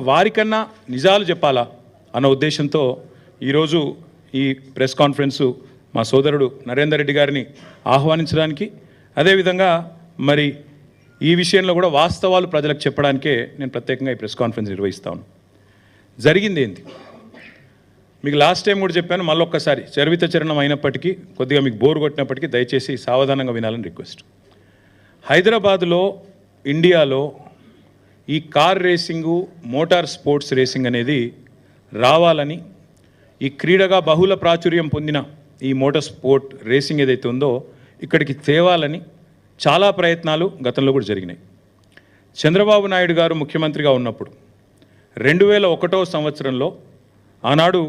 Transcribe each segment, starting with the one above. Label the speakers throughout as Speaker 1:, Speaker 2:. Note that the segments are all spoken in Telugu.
Speaker 1: వారికన్నా నిజాలు చెప్పాలా అన్న ఉద్దేశంతో ఈరోజు ఈ ప్రెస్ కాన్ఫరెన్సు మా సోదరుడు నరేందర్ రెడ్డి గారిని ఆహ్వానించడానికి, అదేవిధంగా మరి ఈ విషయంలో కూడా వాస్తవాలు ప్రజలకు చెప్పడానికే నేను ప్రత్యేకంగా ఈ ప్రెస్ కాన్ఫరెన్స్ నిర్వహిస్తాను. జరిగింది ఏంటి మీకు లాస్ట్ టైం కూడా చెప్పాను, మళ్ళొక్కసారి చరివిత చరణం అయినప్పటికీ కొద్దిగా మీకు బోర్ కొట్టినప్పటికీ దయచేసి సావధానంగా వినాలని రిక్వెస్ట్. హైదరాబాదులో ఇండియాలో ఈ car racing, motor sports racing అనేది రావాలని, ఈ క్రీడగా బహుళ ప్రాచుర్యం పొందిన ఈ మోటార్ స్పోర్ట్ రేసింగ్ ఏదైతే ఉందో ఇక్కడికి తేవాలని చాలా ప్రయత్నాలు గతంలో కూడా జరిగినాయి. చంద్రబాబు నాయుడు గారు ముఖ్యమంత్రిగా ఉన్నప్పుడు 2001వ సంవత్సరంలో ఆనాడు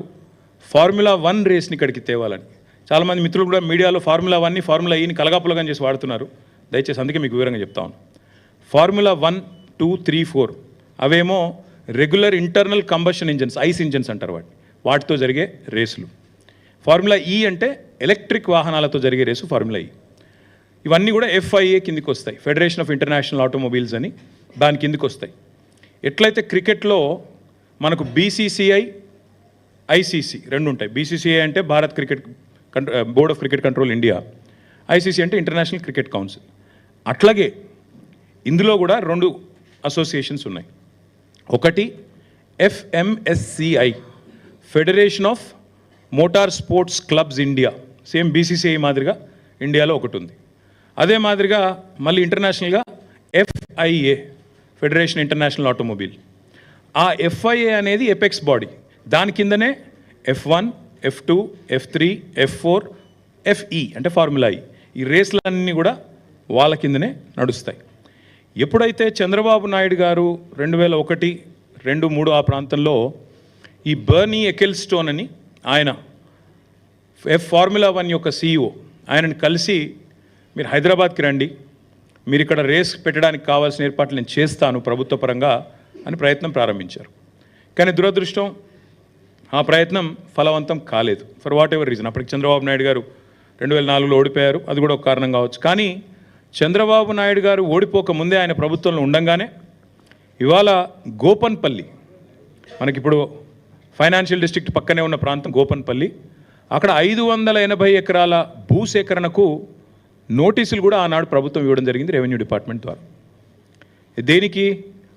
Speaker 1: ఫార్ములా 1 రేస్ని ఇక్కడికి తేవాలని చాలామంది మిత్రులు కూడా మీడియాలో ఫార్ములా 1ని ఫార్ములా ఈని కలగాపులగం చేసి వాడుతున్నారు. దయచేసి అందుకే మీకు వివరంగా చెప్తా ఉన్నాను. ఫార్ములా 1, 2, 3, 4 అవేమో regular internal combustion engines, ice engines అంటారు వాటితో జరిగే రేసులు. ఫార్ములా ఈ అంటే ఎలక్ట్రిక్ వాహనాలతో జరిగే రేసు ఫార్ములా ఈ. ఇవన్నీ కూడా FIA కిందికి వస్తాయి, ఫెడరేషన్ ఆఫ్ ఇంటర్నేషనల్ ఆటోమొబైల్స్ అని, దాని కిందికి వస్తాయి. ఎట్లయితే క్రికెట్లో మనకు BCCI, ICC రెండు ఉంటాయి. BCCI అంటే Bharat cricket board of cricket control India, ICC అంటే ఇంటర్నేషనల్ క్రికెట్ కౌన్సిల్. అట్లాగే ఇందులో కూడా 2 అసోసియేషన్స్ ఉన్నాయి. ఒకటి FMSCI, federation of motor sports clubs India, same BCCI మాదిరిగా ఇండియాలో ఒకటి ఉంది. అదే మాదిరిగా మళ్ళీ ఇంటర్నేషనల్గా FIA, ఫెడరేషన్ ఇంటర్నేషనల్ ఆటోమొబైల్. ఆ FIA అనేది ఎపెక్స్ బాడీ, దాని కిందనే F1, F2, F3, F4, FE అంటే ఫార్ములా ఈ. ఈ రేస్లన్నీ కూడా వాళ్ళ కిందనే నడుస్తాయి. ఎప్పుడైతే చంద్రబాబు నాయుడు గారు 2001, 2, 3 ఆ ప్రాంతంలో ఈ బర్నీ ఎకెల్స్టోన్ అని ఆయన ఫార్ములా 1 యొక్క CEO ఆయనను కలిసి మీరు హైదరాబాద్కి రండి, మీరు ఇక్కడ రేస్ పెట్టడానికి కావాల్సిన ఏర్పాట్లు నేను చేస్తాను ప్రభుత్వ పరంగా అని ప్రయత్నం ప్రారంభించారు. కానీ దురదృష్టం ఆ ప్రయత్నం ఫలవంతం కాలేదు, ఫర్ వాట్ ఎవర్ రీజన్. అప్పటికి చంద్రబాబు నాయుడు గారు 2004లో ఓడిపోయారు, అది కూడా ఒక కారణం కావచ్చు. కానీ చంద్రబాబు నాయుడు గారు ఓడిపోక ముందే ఆయన ప్రభుత్వంలో ఉండంగానే ఇవాళ గోపన్పల్లి, మనకిప్పుడు ఫైనాన్షియల్ డిస్ట్రిక్ట్ పక్కనే ఉన్న ప్రాంతం గోపన్పల్లి, అక్కడ 580 ఎకరాల భూసేకరణకు నోటీసులు కూడా ఆనాడు ప్రభుత్వం ఇవ్వడం జరిగింది రెవెన్యూ డిపార్ట్మెంట్ ద్వారా. దేనికి?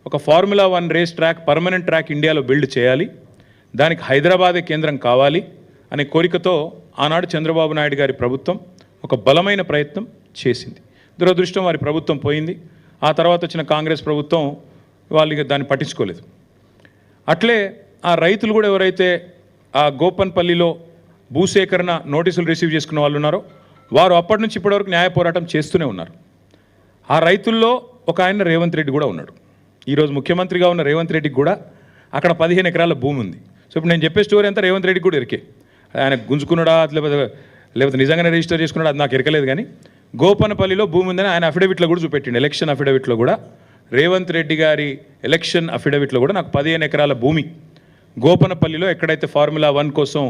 Speaker 1: ఒక formula 1 race track, permanent track ఇండియాలో బిల్డ్ చేయాలి, దానికి హైదరాబాదే కేంద్రం కావాలి అనే కోరికతో ఆనాడు చంద్రబాబు నాయుడు గారి ప్రభుత్వం ఒక బలమైన ప్రయత్నం చేసింది. దురదృష్టం వారి ప్రభుత్వం పోయింది. ఆ తర్వాత వచ్చిన కాంగ్రెస్ ప్రభుత్వం వాళ్ళు దాన్ని పట్టించుకోలేదు. అట్లే ఆ రైతులు కూడా ఎవరైతే ఆ గోపన్పల్లిలో భూసేకరణ నోటీసులు రిసీవ్ చేసుకున్న వాళ్ళు ఉన్నారో వారు అప్పటి నుంచి ఇప్పటివరకు న్యాయ పోరాటం చేస్తూనే ఉన్నారు. ఆ రైతుల్లో ఒక ఆయన రేవంత్ రెడ్డి కూడా ఉన్నాడు. ఈరోజు ముఖ్యమంత్రిగా ఉన్న రేవంత్ రెడ్డికి కూడా అక్కడ 15 ఎకరాల భూమి ఉంది. సో ఇప్పుడు నేను చెప్పే స్టోరీ అంతా రేవంత్ రెడ్డికి కూడా ఎరికే. ఆయన గుంజుకున్నాడా లేకపోతే నిజంగానే రిజిస్టర్ చేసుకున్నాడా అది నాకు ఎరకలేదు. కానీ గోపనపల్లిలో భూమి ఉందని ఆయన అఫిడవిట్లో కూడా చూపెట్టిండు. ఎలక్షన్ అఫిడవిట్లో కూడా రేవంత్ రెడ్డి గారి ఎలక్షన్ అఫిడవిట్లో కూడా నాకు 15 ఎకరాల భూమి గోపనపల్లిలో ఎక్కడైతే ఫార్ములా 1 కోసం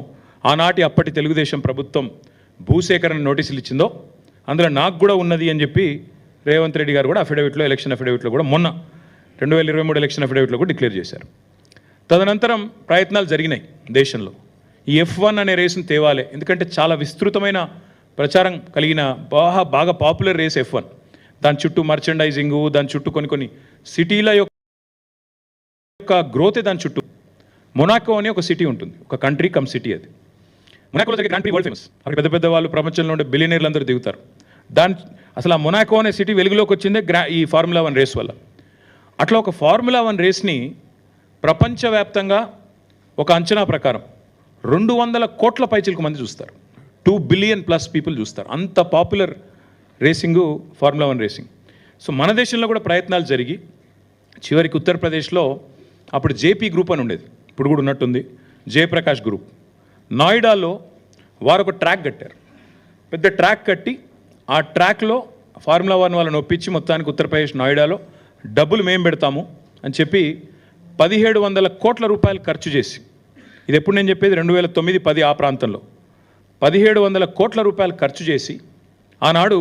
Speaker 1: ఆనాటి అప్పటి తెలుగుదేశం ప్రభుత్వం భూసేకరణ నోటీసులు ఇచ్చిందో అందులో నాకు కూడా ఉన్నది అని చెప్పి రేవంత్ రెడ్డి గారు కూడా అఫిడవిట్లో, ఎలక్షన్ అఫిడవిట్లో కూడా మొన్న 2023 ఎలక్షన్ అఫిడవిట్లో కూడా డిక్లేర్ చేశారు. తదనంతరం ప్రయత్నాలు జరిగినాయి దేశంలో. ఈ F1 అనే రేసును తేవాలి, ఎందుకంటే చాలా విస్తృతమైన ప్రచారం కలిగిన బాగా పాపులర్ రేస్ F1. దాని చుట్టూ మర్చెండైజింగు, దాని చుట్టూ కొన్ని సిటీల యొక్క గ్రోతే దాని చుట్టూ. మొనాకో అనే ఒక సిటీ ఉంటుంది, ఒక కంట్రీ కమ్ సిటీ. అది మొనాకోలో జరిగే గ్రాండ్ ప్రీ వరల్డ్ ఫేమస్. అక్కడ పెద్ద పెద్ద వాళ్ళు ప్రపంచంలో ఉండే బిలియనీర్లు అందరూ దిగుతారు. అసలు ఆ మొనాకో అనే సిటీ వెలుగులోకి వచ్చిందే ఈ ఫార్ములా 1 రేస్ వల్ల. అట్లా ఒక ఫార్ములా 1 రేస్ని ప్రపంచవ్యాప్తంగా ఒక అంచనా ప్రకారం 200 కోట్ల పైచిలకు మంది చూస్తారు. 2 బిలియన్ ప్లస్ పీపుల్ చూస్తారు. అంత popular racing formula 1 racing. So మన దేశంలో కూడా ప్రయత్నాలు జరిగి చివరికి ఉత్తరప్రదేశ్లో అప్పుడు JP గ్రూప్ అని ఉండేది, ఇప్పుడు కూడా ఉన్నట్టుంది, జయప్రకాష్ గ్రూప్. నోయిడాలో వారు ఒక ట్రాక్ కట్టారు, పెద్ద ట్రాక్ కట్టి ఆ ట్రాక్లో ఫార్ములా 1 వాళ్ళని ఒప్పించి మొత్తానికి ఉత్తరప్రదేశ్ నోయిడాలో డబ్బులు మేము పెడతాము అని చెప్పి 1700 కోట్ల రూపాయలు ఖర్చు చేసి, ఇది ఎప్పుడు నేను చెప్పేది 2009, 10 ఆ ప్రాంతంలో 1700 కోట్ల రూపాయలు ఖర్చు చేసి ఆనాడు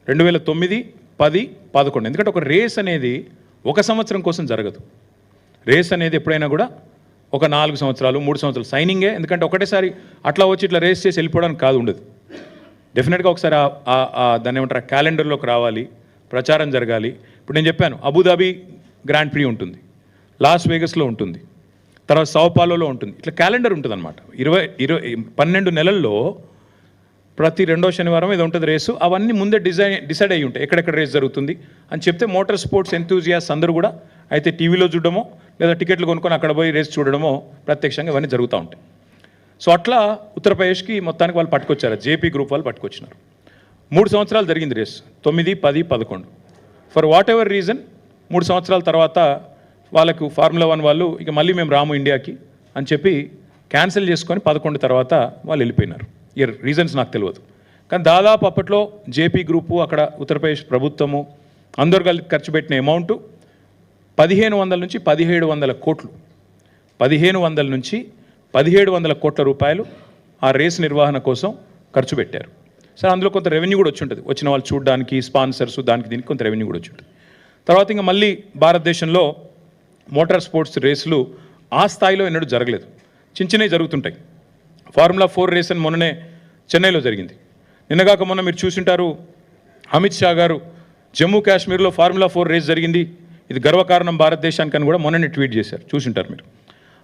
Speaker 1: 2009, 10, 11, ఎందుకంటే ఒక రేస్ అనేది ఒక సంవత్సరం కోసం జరగదు. రేస్ అనేది ఎప్పుడైనా కూడా ఒక 4 సంవత్సరాలు 3 సంవత్సరాలు సైనింగే, ఎందుకంటే ఒకటేసారి అట్లా వచ్చి ఇట్లా రేస్ చేసి వెళ్ళిపోవడానికి కాదు, ఉండదు. డెఫినెట్గా ఒకసారి దాన్ని ఏమంటారు క్యాలెండర్లోకి రావాలి, ప్రచారం జరగాలి. ఇప్పుడు నేను చెప్పాను అబుదాబి గ్రాండ్ ప్రీ ఉంటుంది, లాస్ వేగస్లో ఉంటుంది, తర్వాత సౌపాలోలో ఉంటుంది. ఇట్లా క్యాలెండర్ ఉంటుంది అనమాట. 12 నెలల్లో ప్రతి 2వ శనివారం ఇది ఉంటుంది రేసు. అవన్నీ ముందే డిసైడ్ అయ్యి ఉంటాయి ఎక్కడెక్కడ రేస్ జరుగుతుంది అని చెప్తే మోటార్ స్పోర్ట్స్ ఎంతూజియాస్ అందరూ కూడా అయితే టీవీలో చూడడమో లేదా టికెట్లు కొనుక్కొని అక్కడ పోయి రేస్ చూడడమో ప్రత్యక్షంగా ఇవన్నీ జరుగుతూ ఉంటాయి. సో అట్లా ఉత్తరప్రదేశ్కి మొత్తానికి వాళ్ళు పట్టుకొచ్చారు, జేపీ గ్రూప్ వాళ్ళు పట్టుకొచ్చినారు. 3 సంవత్సరాలు జరిగింది race, 9, 10, 11. For whatever reason 3 సంవత్సరాల తర్వాత వాళ్ళకు ఫార్ములా 1 వాళ్ళు ఇక మళ్ళీ మేము రాము ఇండియాకి అని చెప్పి క్యాన్సిల్ చేసుకొని 11 తర్వాత వాళ్ళు వెళ్ళిపోయినారు. ఈ రీజన్స్ నాకు తెలియదు, కానీ దాదాపు అప్పట్లో జేపీ గ్రూపు అక్కడ ఉత్తరప్రదేశ్ ప్రభుత్వము అందరు కలిసి ఖర్చు పెట్టిన అమౌంట్ 1500 నుంచి 1700 కోట్లు, 1500 నుంచి 1700 కోట్ల రూపాయలు ఆ రేస్ నిర్వహణ కోసం ఖర్చు పెట్టారు. సరే, అందులో కొంత రెవెన్యూ కూడా వచ్చి ఉంటుంది, వచ్చిన వాళ్ళు చూడడానికి స్పాన్సర్స్ దానికి దీనికి కొంత రెవెన్యూ కూడా వచ్చి ఉంటుంది. తర్వాత ఇంకా మళ్ళీ భారతదేశంలో మోటార్ స్పోర్ట్స్ రేసులు ఆ స్థాయిలో ఎన్నడూ జరగలేదు, చిన్నవి జరుగుతుంటాయి. ఫార్ములా 4 రేస్ అని మొన్ననే చెన్నైలో జరిగింది. నిన్నగాక మొన్న మీరు చూసింటారు, అమిత్ షా గారు జమ్మూ కాశ్మీర్లో ఫార్ములా 4 రేస్ జరిగింది, ఇది గర్వకారణం భారతదేశానికి అని కూడా మొన్ననే ట్వీట్ చేశారు, చూసింటారు మీరు.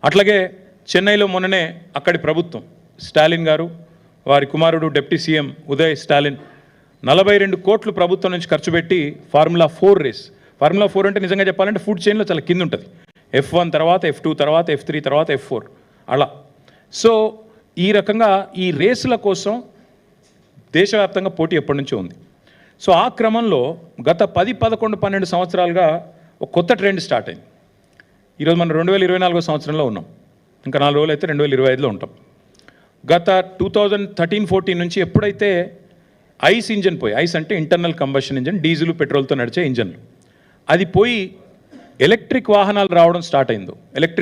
Speaker 1: అట్లాగే చెన్నైలో మొన్ననే అక్కడి ప్రభుత్వం స్టాలిన్ గారు, వారి కుమారుడు డిప్యూటీ సీఎం ఉదయ్ స్టాలిన్ 42 కోట్లు ప్రభుత్వం నుంచి ఖర్చు పెట్టి ఫార్ములా 4 రేస్. ఫార్ములా 4 అంటే నిజంగా చెప్పాలంటే ఫుడ్ చైన్లో చాలా కింద ఉంటుంది, F1 తర్వాత F2 తర్వాత F3 తర్వాత F4 అలా. సో ఈ రకంగా ఈ రేసుల కోసం దేశవ్యాప్తంగా పోటీ ఎప్పటి నుంచో ఉంది. సో ఆ క్రమంలో గత 10, 11, 12 సంవత్సరాలుగా ఒక కొత్త ట్రెండ్ స్టార్ట్ అయింది. ఈరోజు మనం 2024 సంవత్సరంలో ఉన్నాం, ఇంకా 4 రోజులు అయితే 2025లో ఉంటాం. గత 2013-14 నుంచి ఎప్పుడైతే ఐస్ ఇంజన్ పోయి, ఐస్ అంటే ఇంటర్నల్ కంబషన్ ఇంజన్, డీజిల్ పెట్రోల్తో నడిచే ఇంజన్లు, అది పోయి ఎలక్ట్రిక్ వాహనాలు రావడం స్టార్ట్ అయిందో, ఎలక్ట్రిక్